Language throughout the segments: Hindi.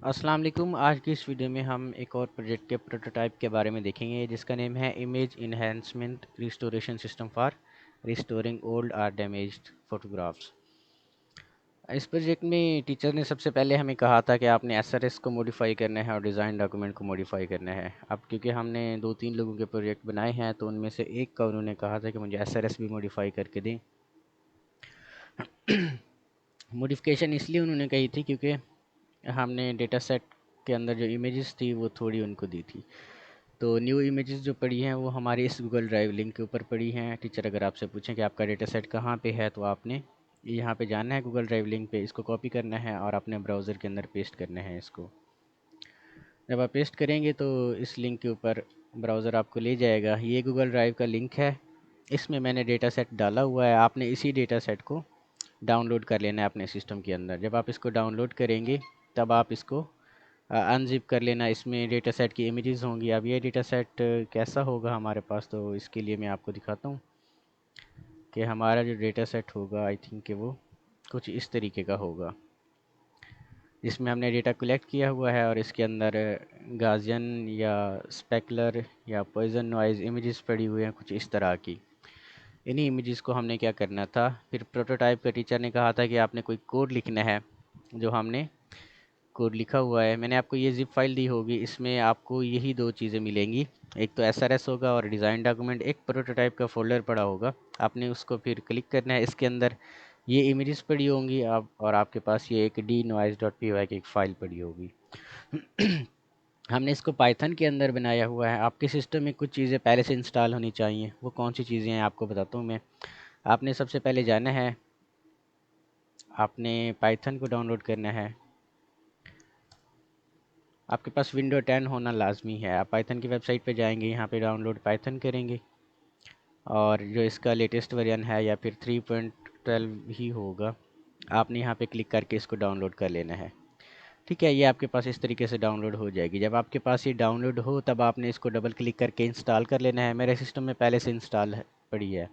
अस्सलाम वालेकुम। आज की इस वीडियो में हम एक और प्रोजेक्ट के प्रोटोटाइप के बारे में देखेंगे जिसका नेम है image enhancement restoration system for restoring old और डैमेज्ड फोटोग्राफ्स। इस प्रोजेक्ट में टीचर ने सबसे पहले हमें कहा था कि आपने एसआरएस को मॉडिफाई करना है और डिज़ाइन डॉक्यूमेंट को मॉडिफाई करना है। अब क्योंकि हमने 2-3 लोगों के प्रोजेक्ट बनाए हैं तो उनमें से एक का उन्होंने कहा था कि मुझे एसआरएस भी मॉडिफाई करके दें। मॉडिफिकेशन इसलिए उन्होंने कही थी क्योंकि हमने डेटा सेट के अंदर जो इमेजेस थी वो थोड़ी उनको दी थी। तो न्यू इमेजेस जो पड़ी हैं वो हमारे इस गूगल ड्राइव लिंक के ऊपर पड़ी हैं। टीचर अगर आपसे पूछें कि आपका डेटा सेट कहाँ पे है तो आपने यहाँ पे जाना है गूगल ड्राइव लिंक पे, इसको कॉपी करना है और अपने ब्राउज़र के अंदर पेस्ट करना है इसको। जब आप पेस्ट करेंगे तो इस लिंक के ऊपर ब्राउज़र आपको ले जाएगा। ये गूगल ड्राइव का लिंक है, इसमें मैंने डेटा सेट डाला हुआ है। आपने इसी डेटा सेट को डाउनलोड कर लेना है अपने सिस्टम के अंदर। जब आप इसको डाउनलोड करेंगे तब आप इसको अनजिप कर लेना। इसमें डेटा सेट की इमेजेस होंगी। अब ये डेटा सेट कैसा होगा हमारे पास, तो इसके लिए मैं आपको दिखाता हूँ कि हमारा जो डेटा सेट होगा आई थिंक कि वो कुछ इस तरीके का होगा, जिसमें हमने डेटा कलेक्ट किया हुआ है और इसके अंदर गाजियन या स्पेकुलर या पॉइजन नॉइज़ इमेजेस पड़ी हुई हैं कुछ इस तरह की। इन्हीं इमेजेस को हमने क्या करना था, फिर प्रोटोटाइप का टीचर ने कहा था कि आपने कोई कोड लिखना है। जो हमने कोड लिखा हुआ है, मैंने आपको ये ज़िप फाइल दी होगी, इसमें आपको यही दो चीज़ें मिलेंगी। एक तो एसआरएस होगा और डिज़ाइन डॉक्यूमेंट, एक प्रोटोटाइप का फ़ोल्डर पड़ा होगा। आपने उसको फिर क्लिक करना है। इसके अंदर ये इमेजेस पड़ी होंगी आप, और आपके पास ये एक dnoise.py की एक फ़ाइल पड़ी होगी। हमने इसको पाइथन के अंदर बनाया हुआ है। आपके सिस्टम में कुछ चीज़ें पहले से इंस्टॉल होनी चाहिए। वो कौन सी चीज़ें हैं आपको बताता हूँ मैं। आपने सबसे पहले जाना है, आपने पाइथन को डाउनलोड करना है। आपके पास विंडो 10 होना लाजमी है। आप पाइथन की वेबसाइट पे जाएंगे, यहाँ पे डाउनलोड पाइथन करेंगे और जो इसका लेटेस्ट वर्जन है या फिर 3.12 ही होगा, आपने यहाँ पे क्लिक करके इसको डाउनलोड कर लेना है। ठीक है, ये आपके पास इस तरीके से डाउनलोड हो जाएगी। जब आपके पास ये डाउनलोड हो तब आपने इसको डबल क्लिक करके इंस्टॉल कर लेना है। मेरे सिस्टम में पहले से इंस्टॉल है पड़ी है।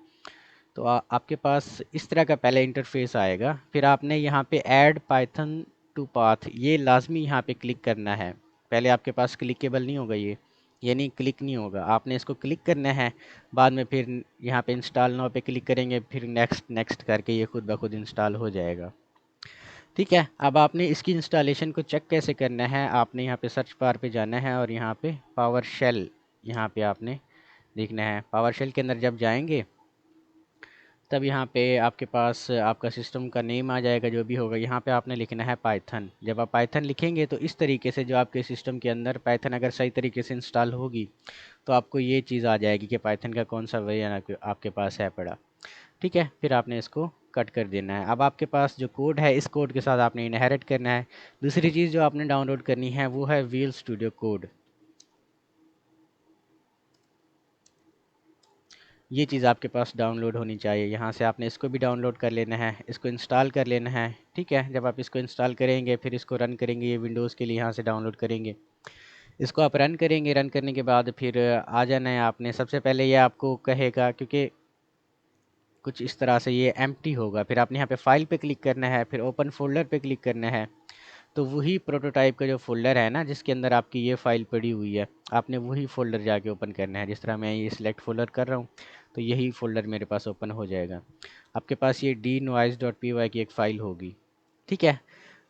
तो आपके पास इस तरह का पहले इंटरफेस आएगा। फिर आपने यहाँ पे ऐड पाइथन टू पाथ, ये लाजमी यहाँ पे क्लिक करना है। पहले आपके पास क्लिकेबल नहीं होगा ये, यानी क्लिक नहीं होगा। आपने इसको क्लिक करना है, बाद में फिर यहाँ पे इंस्टॉल नाउ पे क्लिक करेंगे, फिर नेक्स्ट नेक्स्ट करके ये खुद ब खुद इंस्टॉल हो जाएगा। ठीक है, अब आपने इसकी इंस्टॉलेशन को चेक कैसे करना है, आपने यहाँ पे सर्च बार पे जाना है और यहाँ पे पावर शेल, यहाँ पे आपने देखना है। पावर शेल के अंदर जब जाएंगे तब यहाँ पे आपके पास आपका सिस्टम का नेम आ जाएगा, जो भी होगा। यहाँ पे आपने लिखना है पाइथन। जब आप पाइथन लिखेंगे तो इस तरीके से जो आपके सिस्टम के अंदर पाइथन अगर सही तरीके से इंस्टॉल होगी तो आपको ये चीज़ आ जाएगी कि पाइथन का कौन सा वर्जन आपके पास है पड़ा। ठीक है, फिर आपने इसको कट कर देना है। अब आपके पास जो कोड है, इस कोड के साथ आपने इनहेरिट करना है। दूसरी चीज़ जो आपने डाउनलोड करनी है वो है विजुअल स्टूडियो कोड। ये चीज़ आपके पास डाउनलोड होनी चाहिए। यहाँ से आपने इसको भी डाउनलोड कर लेना है, इसको इंस्टॉल कर लेना है। ठीक है, जब आप इसको इंस्टॉल करेंगे फिर इसको रन करेंगे, ये विंडोज़ के लिए यहाँ से डाउनलोड करेंगे। इसको आप रन करेंगे, रन करने के बाद फिर आ जाना है आपने। सबसे पहले ये आपको कहेगा, क्योंकि कुछ इस तरह से ये एम्प्टी होगा, फिर आपने यहाँ पे फाइल पे क्लिक करना है, फिर ओपन फोल्डर पे क्लिक करना है। तो वही प्रोटोटाइप का जो फ़ोल्डर है ना, जिसके अंदर आपकी ये फ़ाइल पड़ी हुई है, आपने वही फ़ोल्डर जाके ओपन करना है। जिस तरह मैं ये सिलेक्ट फ़ोल्डर कर रहा हूँ तो यही फ़ोल्डर मेरे पास ओपन हो जाएगा। आपके पास ये dnoise.py की एक फ़ाइल होगी। ठीक है,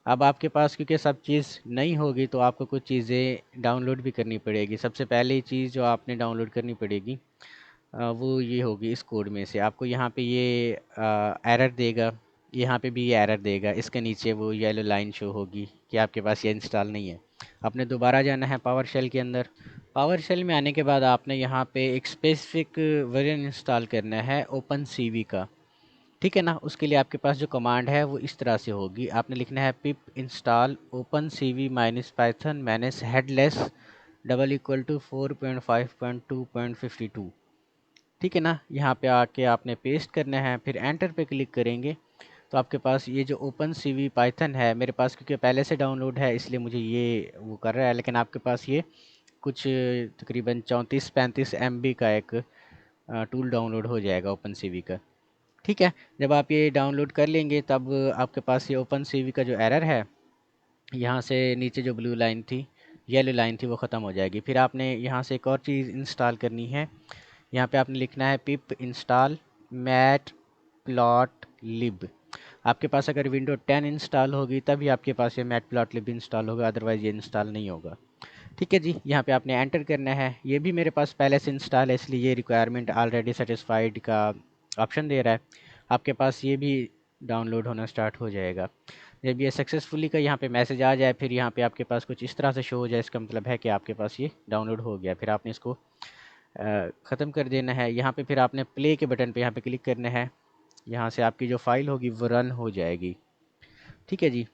अब आपके पास क्योंकि सब चीज़ नहीं होगी तो आपको कुछ चीज़ें डाउनलोड भी करनी पड़ेगी। सबसे पहली चीज़ जो आपने डाउनलोड करनी पड़ेगी वो ये होगी। इस कोड में से आपको यहाँ पे ये एरर देगा, यहाँ पे भी ये एरर देगा। इसके नीचे वो येलो लाइन शो होगी कि आपके पास ये इंस्टॉल नहीं है। आपने दोबारा जाना है पावर शेल के अंदर। पावर शेल में आने के बाद आपने यहाँ पे एक स्पेसिफिक वर्जन इंस्टॉल करना है ओपन सीवी का। ठीक है ना, उसके लिए आपके पास जो कमांड है वो इस तरह से होगी। आपने लिखना है pip install open CV minus python minus headless double equal to 4.5.2.52। ठीक है ना, यहाँ पे आके आपने पेस्ट करना है, फिर एंटर पे क्लिक करेंगे तो आपके पास ये जो ओपन सीवी पाइथन है, मेरे पास क्योंकि पहले से डाउनलोड है इसलिए मुझे ये वो कर रहा है, लेकिन आपके पास ये कुछ तकरीबन 34-35 MB का एक टूल डाउनलोड हो जाएगा ओपन सीवी का। ठीक है, जब आप ये डाउनलोड कर लेंगे तब आपके पास ये ओपन सीवी का जो एरर है यहाँ से नीचे जो ब्लू लाइन थी, येलो लाइन थी, वो ख़त्म हो जाएगी। फिर आपने यहाँ से एक और चीज़ इंस्टॉल करनी है। यहाँ पे आपने लिखना है पिप इंस्टॉल मैट प्लॉट लिब। आपके पास अगर विंडो 10 इंस्टॉल होगी तभी आपके पास ये मैट प्लॉट लिब इंस्टॉल होगा, अदरवाइज़ ये इंस्टॉल नहीं होगा। ठीक है जी, यहाँ पे आपने एंटर करना है। ये भी मेरे पास पहले से इंस्टॉल है, इसलिए ये रिक्वायरमेंट ऑलरेडी सेटिस्फाइड का ऑप्शन दे रहा है। आपके पास ये भी डाउनलोड होना स्टार्ट हो जाएगा। जब ये सक्सेसफुली का यहाँ पे मैसेज आ जाए, फिर यहाँ पे आपके पास कुछ इस तरह से शो हो जाए, इसका मतलब है कि आपके पास ये डाउनलोड हो गया। फिर आपने इसको ख़त्म कर देना है। यहाँ पे फिर आपने प्ले के बटन पे यहाँ पे क्लिक करना है। यहाँ से आपकी जो फाइल होगी वो रन हो जाएगी। ठीक है जी।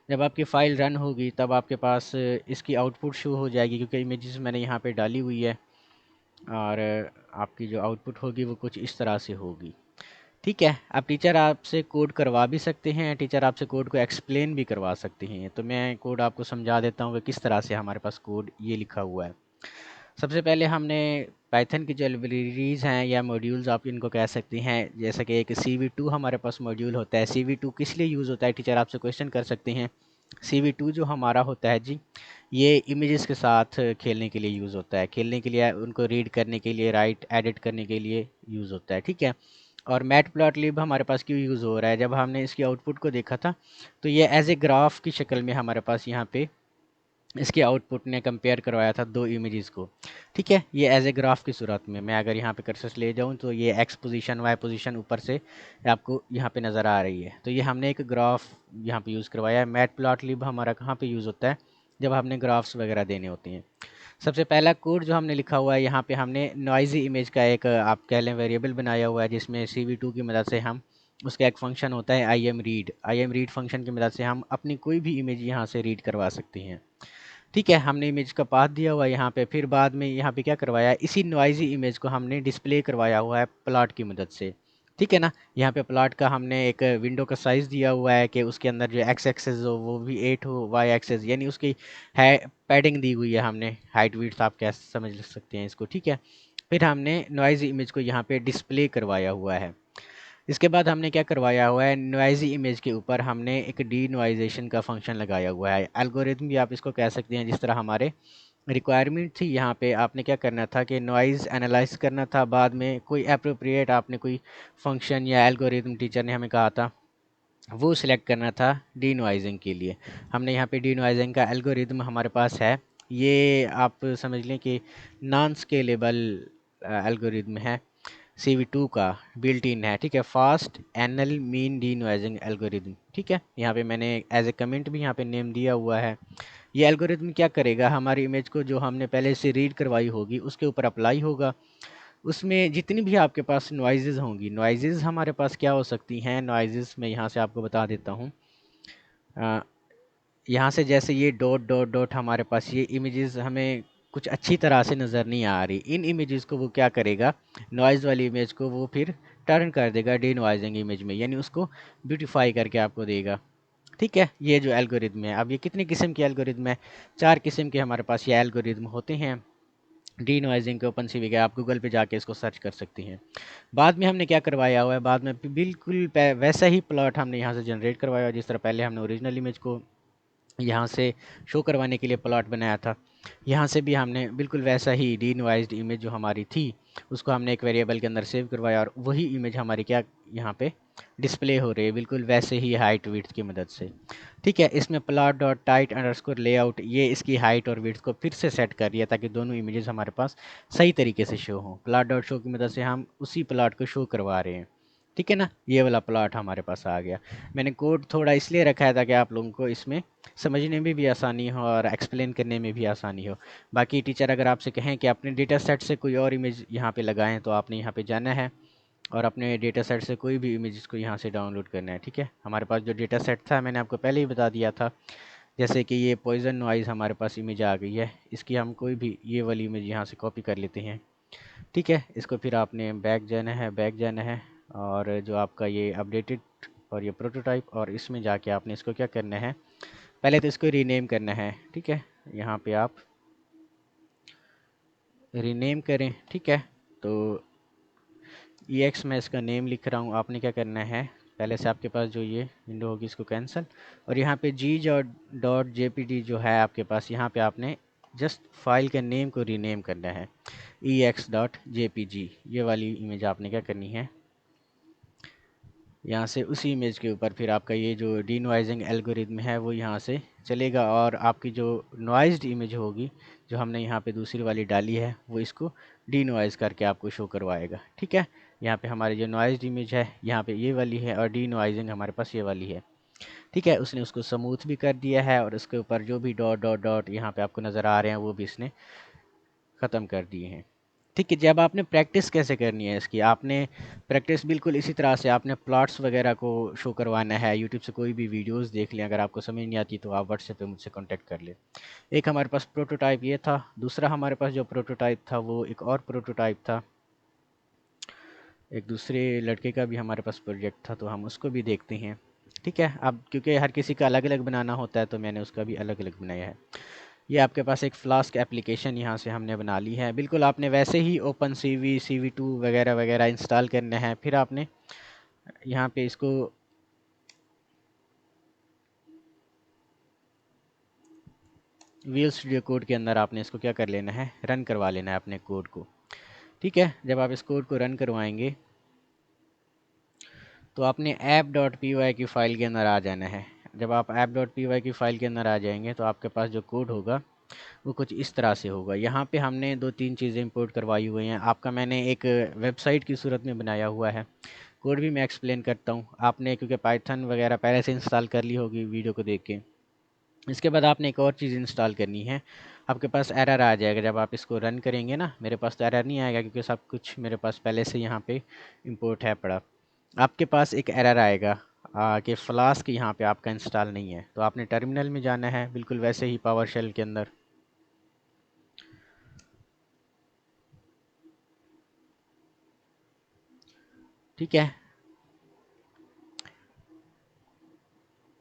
जब आपकी फ़ाइल रन होगी तब आपके पास इसकी आउटपुट शो हो जाएगी, क्योंकि इमेजेस मैंने यहाँ पे डाली हुई है। और आपकी जो आउटपुट होगी वो कुछ इस तरह से होगी। ठीक है, अब टीचर आपसे कोड करवा भी सकते हैं, टीचर आपसे कोड को एक्सप्लेन भी करवा सकते हैं। तो मैं कोड आपको समझा देता हूँ कि किस तरह से हमारे पास कोड ये लिखा हुआ है। सबसे पहले हमने पाइथन की जो लाइब्रेरीज़ हैं या मॉड्यूल्स आप इनको कह सकते हैं, जैसे कि एक CV2 हमारे पास मॉड्यूल होता है। CV2 किस लिए यूज़ होता है, टीचर आपसे क्वेश्चन कर सकते हैं। CV2 जो हमारा होता है जी, ये इमेजेस के साथ खेलने के लिए यूज़ होता है, खेलने के लिए, उनको रीड करने के लिए, राइट एडिट करने के लिए यूज़ होता है। ठीक है। और मैटप्लॉटलिब हमारे पास क्यों यूज़ हो रहा है, जब हमने इसकी आउटपुट को देखा था तो ये एज ए ग्राफ की शक्ल में हमारे पास यहाँ पे इसके आउटपुट ने कंपेयर करवाया था दो इमेजेस को। ठीक है, ये एज ए ग्राफ की सूरत में, मैं अगर यहाँ पे कर्सर ले जाऊँ तो ये एक्स पोजीशन वाई पोजीशन ऊपर से आपको यहाँ पे नज़र आ रही है। तो ये हमने एक ग्राफ यहाँ पे यूज़ करवाया है। मैट प्लॉट लिब हमारा कहाँ पे यूज़ होता है, जब हमने ग्राफ्स वगैरह देने होते हैं। सबसे पहला कोड जो हमने लिखा हुआ है, यहाँ पे हमने नॉइजी इमेज का एक आप कह लें वेरिएबल बनाया हुआ है, जिसमें CV2 की मदद से हम, उसका एक फंक्शन होता है आई एम रीड फंक्शन की मदद से हम अपनी कोई भी इमेज यहाँ से रीड करवा सकते हैं। ठीक है, हमने इमेज का पाथ दिया हुआ है यहाँ पे। फिर बाद में यहाँ पे क्या करवाया है, इसी नॉइजी इमेज को हमने डिस्प्ले करवाया हुआ है प्लॉट की मदद से। ठीक है ना, यहाँ पे प्लॉट का हमने एक विंडो का साइज़ दिया हुआ है कि उसके अंदर जो एक्स एक्सेस हो वो भी 8 हो, वाई एक्सेस यानी उसकी है पैडिंग दी हुई है हमने, हाइट विड्थ आप क्या समझ सकते हैं इसको। ठीक है, फिर हमने नॉइजी इमेज को यहाँ पे डिस्प्ले करवाया हुआ है। इसके बाद हमने क्या करवाया हुआ है, नॉइज़ी इमेज के ऊपर हमने एक डी नॉइजेशन का फंक्शन लगाया हुआ है। एल्गोरिथम भी आप इसको कह सकते हैं, जिस तरह हमारे रिक्वायरमेंट थी। यहाँ पे आपने क्या करना था कि नॉइज़ एनालाइज करना था, बाद में कोई अप्रोप्रिएट आपने कोई फंक्शन या एल्गोरिथम टीचर ने हमें कहा था वो सिलेक्ट करना था डी नॉइजिंग के लिए। हमने यहाँ पे डी नॉइजिंग का एल्गोरिथम हमारे पास है। ये आप समझ लें कि नॉन स्केलेबल एल्गोरिथम है, CV2 का बिल्ट इन है। ठीक है, fast NL mean denoising algorithm. ठीक है, यहाँ पे मैंने एज ए कमेंट भी यहाँ पे नेम दिया हुआ है। ये एल्गोरिथम क्या करेगा, हमारी इमेज को जो हमने पहले से रीड करवाई होगी उसके ऊपर अप्लाई होगा। उसमें जितनी भी आपके पास नॉइजेज़ होंगी, नॉइजेज़ हमारे पास क्या हो सकती हैं, नॉइजेज़ मैं यहाँ से आपको बता देता हूँ। यहाँ से जैसे ये डॉट डॉट डॉट हमारे पास ये इमेजेस हमें कुछ अच्छी तरह से नज़र नहीं आ रही, इन इमेजेस को वो क्या करेगा, नॉइज़ वाली इमेज को वो फिर टर्न कर देगा डी नॉइजिंग इमेज में, यानी उसको ब्यूटीफाई करके आपको देगा। ठीक है, ये जो एल्गोरिदम है, अब ये कितनी किस्म की एल्गोरिदम है, 4 किस्म के हमारे पास ये एल्गोरिदम होते हैं। डी नॉइजिंग के ओपन सीवी के आप गूगल पे जाके इसको सर्च कर सकती हैं। बाद में हमने क्या करवाया हुआ है, बाद में बिल्कुल वैसा ही प्लॉट हमने यहाँ से जनरेट करवाया हुआ है, जिस तरह पहले हमने ओरिजिनल इमेज को यहाँ से शो करवाने के लिए प्लॉट बनाया था। यहाँ से भी हमने बिल्कुल वैसा ही डीनोइज्ड इमेज जो हमारी थी उसको हमने एक वेरिएबल के अंदर सेव करवाया, और वही इमेज हमारी क्या यहाँ पे डिस्प्ले हो रही है, बिल्कुल वैसे ही हाइट विड्थ की मदद से। ठीक है, इसमें plot dot tight underscore layout ये इसकी हाइट और विड्थ को फिर से सेट कर दिया ताकि दोनों इमेजेस हमारे पास सही तरीके से शो हों। प्लॉट डॉट शो की मदद से हम उसी प्लॉट को शो करवा रहे हैं। ठीक है ना, ये वाला प्लॉट हमारे पास आ गया। मैंने कोड थोड़ा इसलिए रखा है ताकि आप लोगों को इसमें समझने में भी आसानी हो और एक्सप्लेन करने में भी आसानी हो। बाकी टीचर अगर आपसे कहें कि अपने डेटा सेट से कोई और इमेज यहाँ पे लगाएं, तो आपने यहाँ पे जाना है और अपने डेटा सेट से कोई भी इमेज को यहाँ से डाउनलोड करना है। ठीक है, हमारे पास जो डेटा सेट था मैंने आपको पहले ही बता दिया था, जैसे कि ये पॉइजन नॉइज़ हमारे पास इमेज आ गई है, इसकी हम कोई भी ये वाली इमेज यहाँ से कॉपी कर लेते हैं। ठीक है, इसको फिर आपने बैक जाना है और जो आपका ये अपडेटेड और ये प्रोटोटाइप, और इसमें जाके आपने इसको क्या करना है, पहले तो इसको रीनेम करना है। ठीक है, यहाँ पे आप रीनेम करें। ठीक है, तो EX मैं इसका नेम लिख रहा हूँ, आपने क्या करना है, पहले से आपके पास जो ये विंडो होगी इसको कैंसिल, और यहाँ पे g.jpg जो है आपके पास, यहाँ पे आपने जस्ट फाइल के नेम को रीनेम करना है ex.jpg। ये वाली इमेज आपने क्या करनी है, यहाँ से उसी इमेज के ऊपर फिर आपका ये जो डीनॉइजिंग एल्गोरिथम है वो यहाँ से चलेगा, और आपकी जो नॉइज्ड इमेज होगी जो हमने यहाँ पे दूसरी वाली डाली है वो इसको डीनॉइज करके आपको शो करवाएगा। ठीक है, यहाँ पे हमारी जो नॉइज्ड इमेज है यहाँ पे ये वाली है, और डीनॉइजिंग हमारे पास ये वाली है। ठीक है, उसने उसको स्मूथ भी कर दिया है, और उसके ऊपर जो भी डॉट डॉट डॉट यहाँ पे आपको नज़र आ रहे हैं वो भी इसने ख़त्म कर दिए हैं। ठीक है, जब आपने प्रैक्टिस कैसे करनी है इसकी, आपने प्रैक्टिस बिल्कुल इसी तरह से आपने प्लॉट्स वगैरह को शो करवाना है। यूट्यूब से कोई भी वीडियोस देख लें, अगर आपको समझ नहीं आती तो आप व्हाट्सएप पे मुझसे कांटेक्ट कर लें। एक हमारे पास प्रोटोटाइप ये था, दूसरा हमारे पास जो प्रोटोटाइप था वो एक और प्रोटोटाइप था, एक दूसरे लड़के का भी हमारे पास प्रोजेक्ट था, तो हम उसको भी देखते हैं। ठीक है, अब क्योंकि हर किसी का अलग अलग बनाना होता है तो मैंने उसका भी अलग अलग बनाया है। ये आपके पास एक फ्लास्क एप्लीकेशन यहाँ से हमने बना ली है, बिल्कुल आपने वैसे ही ओपन CV2 वगैरह वगैरह इंस्टॉल करना है। फिर आपने यहाँ पे इसको विजुअल स्टूडियो कोड के अंदर आपने इसको क्या कर लेना है, रन करवा लेना है अपने कोड को। ठीक है, जब आप इस कोड को रन करवाएंगे तो आपने app.py की फ़ाइल के अंदर आ जाना है। जब आप app.py की फ़ाइल के अंदर आ जाएंगे तो आपके पास जो कोड होगा वो कुछ इस तरह से होगा। यहाँ पे हमने 2-3 चीज़ें इंपोर्ट करवाई हुई हैं, आपका मैंने एक वेबसाइट की सूरत में बनाया हुआ है। कोड भी मैं एक्सप्लेन करता हूँ, आपने क्योंकि पाइथन वगैरह पहले से इंस्टॉल कर ली होगी वीडियो को देख के। इसके बाद आपने एक और चीज़ इंस्टॉल करनी है, आपके पास एरर आ जाएगा जब आप इसको रन करेंगे ना। मेरे पास तो एरर नहीं आएगा क्योंकि सब कुछ मेरे पास पहले से यहाँ पे इंपोर्ट है पड़ा। आपके पास एक एरर आएगा कि फ्लास्क यहाँ पे आपका इंस्टॉल नहीं है, तो आपने टर्मिनल में जाना है बिल्कुल वैसे ही पावर शेल के अंदर। ठीक है,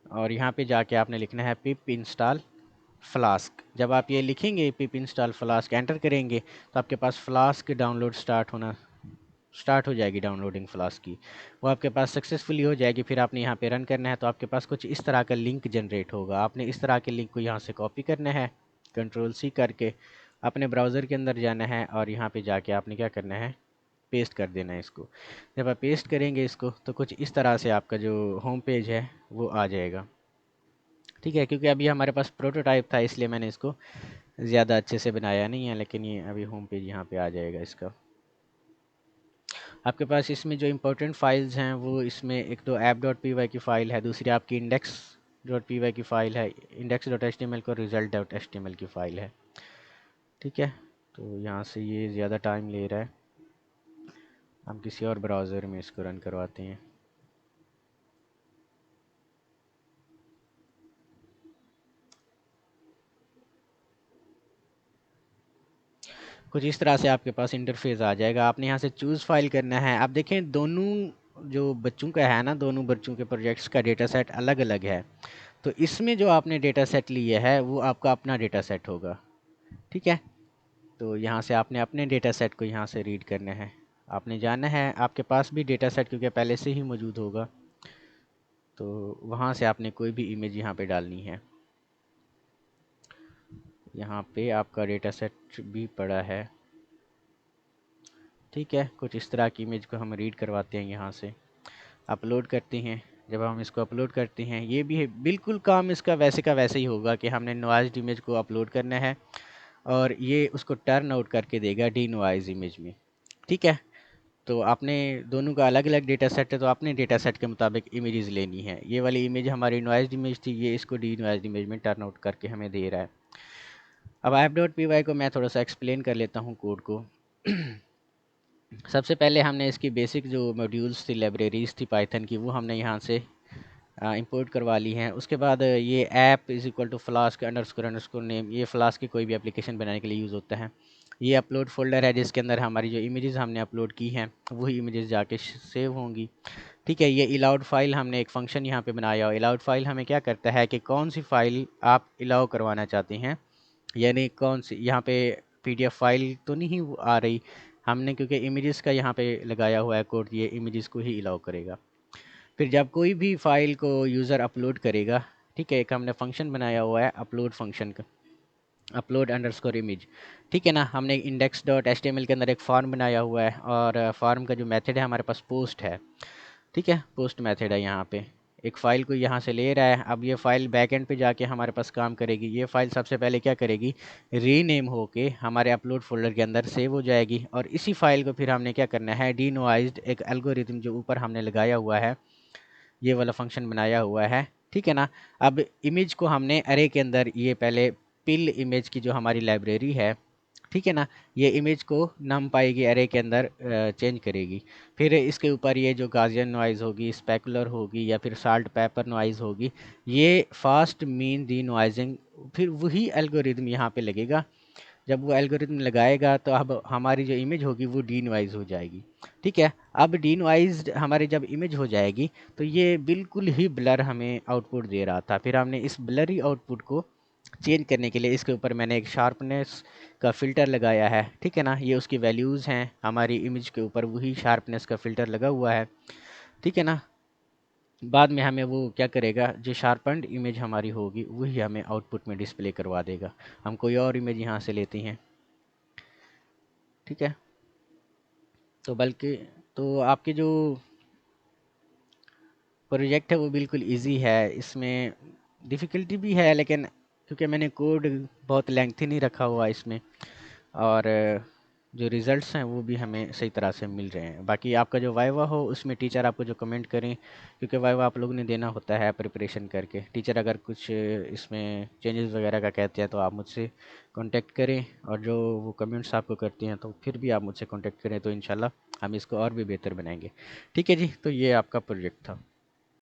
और यहाँ पे जाके आपने लिखना है पिप इंस्टॉल फ्लास्क। जब आप ये लिखेंगे पिप इंस्टॉल फ्लास्क एंटर करेंगे तो आपके पास फ्लास्क डाउनलोड स्टार्ट हो जाएगी, डाउनलोडिंग फ्लास्क की। वो आपके पास सक्सेसफुली हो जाएगी। फिर आपने यहाँ पे रन करना है तो आपके पास कुछ इस तरह का लिंक जनरेट होगा। आपने इस तरह के लिंक को यहाँ से कॉपी करना है, Ctrl+C करके अपने ब्राउज़र के अंदर जाना है, और यहाँ पे जाके आपने क्या करना है, पेस्ट कर देना है इसको। जब आप पेस्ट करेंगे इसको तो कुछ इस तरह से आपका जो होम पेज है वो आ जाएगा। ठीक है, क्योंकि अभी हमारे पास प्रोटोटाइप था इसलिए मैंने इसको ज़्यादा अच्छे से बनाया नहीं है, लेकिन ये अभी होम पेज यहाँ पे आ जाएगा इसका। आपके पास इसमें जो इम्पोर्टेंट फाइल्स हैं वो इसमें एक तो app.py की फ़ाइल है, दूसरी आपकी index.py की फ़ाइल है, index.html को result.html की फ़ाइल है। ठीक है, तो यहाँ से ये ज़्यादा टाइम ले रहा है, हम किसी और ब्राउज़र में इसको रन करवाते हैं। कुछ इस तरह से आपके पास इंटरफेस आ जाएगा। आपने यहाँ से चूज़ फाइल करना है। आप देखें दोनों जो बच्चों का है ना, दोनों बच्चों के प्रोजेक्ट्स का डेटा सेट अलग अलग है, तो इसमें जो आपने डेटा सेट लिया है वो आपका अपना डेटा सेट होगा। ठीक है, तो यहाँ से आपने अपने डेटा सेट को यहाँ से रीड करना है। आपने जाना है, आपके पास भी डेटा सेट क्योंकि पहले से ही मौजूद होगा, तो वहाँ से आपने कोई भी इमेज यहाँ पे डालनी है। यहाँ पे आपका डेटा सेट भी पड़ा है। ठीक है, कुछ इस तरह की इमेज को हम रीड करवाते हैं, यहाँ से अपलोड करते हैं। जब हम इसको अपलोड करते हैं ये भी है बिल्कुल काम इसका वैसे का वैसे ही होगा कि हमने नॉइज्ड इमेज को अपलोड करना है और ये उसको टर्न आउट करके देगा डी नॉइज इमेज में। ठीक है, तो आपने दोनों का अलग अलग डेटा सेट है तो अपने डेटा सेट के मुताबिक इमेजेस लेनी है। ये वाली इमेज हमारी नॉइज्ड इमेज थी, ये इसको डी नॉइज्ड इमेज में टर्न आउट करके हमें दे रहा है। अब app.py को मैं थोड़ा सा एक्सप्लेन कर लेता हूँ कोड को। सबसे पहले हमने इसकी बेसिक जो मॉड्यूल्स थी, लाइब्रेरीज थी पाइथन की, वो हमने यहाँ से इंपोर्ट करवा ली हैं। उसके बाद ये app is equal to flask underscore underscore name, ये फ्लास्क की कोई भी एप्लीकेशन बनाने के लिए यूज़ होता है। ये अपलोड फोल्डर है जिसके अंदर हमारी जो इमेजेस हमने अपलोड की हैं वही इमेजेस जाके सेव होंगी। ठीक है, ये अलाउड फाइल हमने एक फ़ंक्शन यहाँ पे बनाया और अलाउड फाइल हमें क्या करता है कि कौन सी फ़ाइल आप अलाउ करवाना चाहते हैं, यानी कौन सी यहाँ पे PDF फाइल तो नहीं आ रही, हमने क्योंकि इमेजेस का यहाँ पे लगाया हुआ है कोड, ये इमेजेस को ही अलाउ करेगा। फिर जब कोई भी फ़ाइल को यूज़र अपलोड करेगा, ठीक है, एक हमने फंक्शन बनाया हुआ है अपलोड फंक्शन का, अपलोड अंडरस्कोर इमेज, ठीक है ना। हमने index dot H T M L के अंदर एक फॉर्म बनाया हुआ है, और फॉर्म का जो मेथड है हमारे पास पोस्ट है, ठीक है, पोस्ट मेथड है। यहाँ पे एक फ़ाइल को यहाँ से ले रहा है, अब ये फ़ाइल बैकएंड पे जाके हमारे पास काम करेगी। ये फ़ाइल सबसे पहले क्या करेगी, रीनेम होके हमारे अपलोड फोल्डर के अंदर सेव हो जाएगी, और इसी फ़ाइल को फिर हमने क्या करना है, डीनोइज्ड एक एल्गोरिथम जो ऊपर हमने लगाया हुआ है, ये वाला फंक्शन बनाया हुआ है, ठीक है ना। अब इमेज को हमने अरे के अंदर, ये पहले पिल इमेज की जो हमारी लाइब्रेरी है, ठीक है ना, ये इमेज को नम पाएगी अरे के अंदर चेंज करेगी। फिर इसके ऊपर ये जो गाजियन नॉइज़ होगी, स्पेकुलर होगी, या फिर साल्ट पेपर नॉइज़ होगी, ये फास्ट मीन डी नॉइजिंग, फिर वही एल्गोरिदम यहाँ पे लगेगा। जब वो एल्गोरिथम लगाएगा तो अब हमारी जो इमेज होगी वो डीनवाइज हो जाएगी, ठीक है। अब डीनवाइज्ड हमारी जब इमेज हो जाएगी तो ये बिल्कुल ही ब्लर हमें आउटपुट दे रहा था। फिर हमने इस ब्लरी आउटपुट को चेंज करने के लिए इसके ऊपर मैंने एक शार्पनेस का फ़िल्टर लगाया है, ठीक है ना। ये उसकी वैल्यूज़ हैं, हमारी इमेज के ऊपर वही शार्पनेस का फ़िल्टर लगा हुआ है, ठीक है ना। बाद में हमें वो क्या करेगा, जो शार्पन्ड इमेज हमारी होगी वही हमें आउटपुट में डिस्प्ले करवा देगा। हम कोई और इमेज यहाँ से लेते हैं, ठीक है। तो बल्कि तो आपके जो प्रोजेक्ट है वो बिल्कुल इजी है, इसमें डिफ़िकल्टी भी है, लेकिन क्योंकि मैंने कोड बहुत लेंथी नहीं रखा हुआ इसमें, और जो रिज़ल्ट्स हैं वो भी हमें सही तरह से मिल रहे हैं। बाकी आपका जो वाइवा हो उसमें टीचर आपको जो कमेंट करें, क्योंकि वाइवा आप लोगों ने देना होता है प्रिपरेशन करके, टीचर अगर कुछ इसमें चेंजेस वगैरह का कहते हैं तो आप मुझसे कांटेक्ट करें, और जो वो कमेंट्स आपको करते हैं तो फिर भी आप मुझसे कांटेक्ट करें, तो इंशाल्लाह हम इसको और भी बेहतर बनाएंगे। ठीक है जी, तो ये आपका प्रोजेक्ट था।